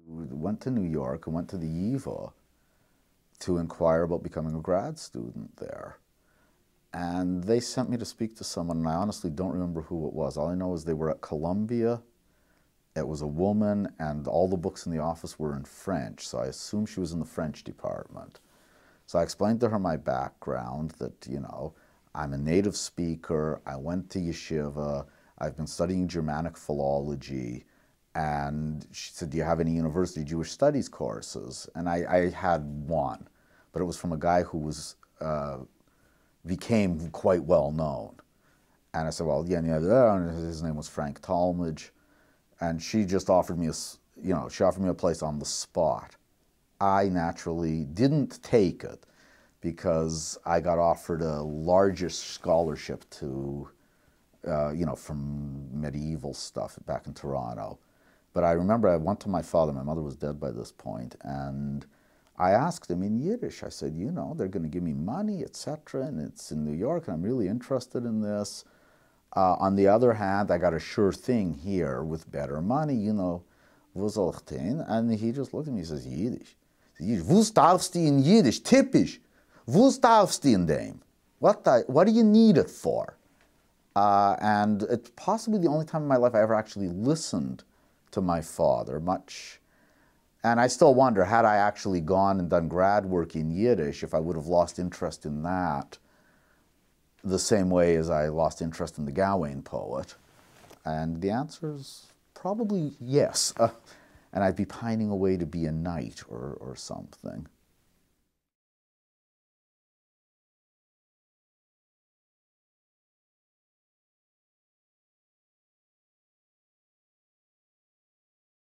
Went to New York and went to the YIVO to inquire about becoming a grad student there. And they sent me to speak to someone, and I honestly don't remember who it was. All I know is they were at Columbia. It was a woman, and all the books in the office were in French, so I assumed she was in the French department. So I explained to her my background, that, you know, I'm a native speaker, I went to yeshiva, I've been studying Germanic philology, and she said, do you have any university Jewish studies courses? And I had one, but it was from a guy who was, became quite well known. And I said, well, yeah, and his name was Frank Talmadge. And she just offered me she offered me a place on the spot. I naturally didn't take it because I got offered a largest scholarship to, from medieval stuff back in Toronto. But I remember I went to my father, my mother was dead by this point, and I asked him in Yiddish, I said, you know, they're going to give me money, etc., and it's in New York, and I'm really interested in this. On the other hand, I got a sure thing here with better money, you know, wo soll ich denn? And he just looked at me and says, Yiddish. Wo darfst du in Yiddish? Typisch. Wo darfst du in dem? What do you need it for? And it's possibly the only time in my life I ever actually listened to my father much. And I still wonder, had I actually gone and done grad work in Yiddish, if I would have lost interest in that the same way as I lost interest in the Gawain poet. And the answer is probably yes. And I'd be pining away to be a knight or something.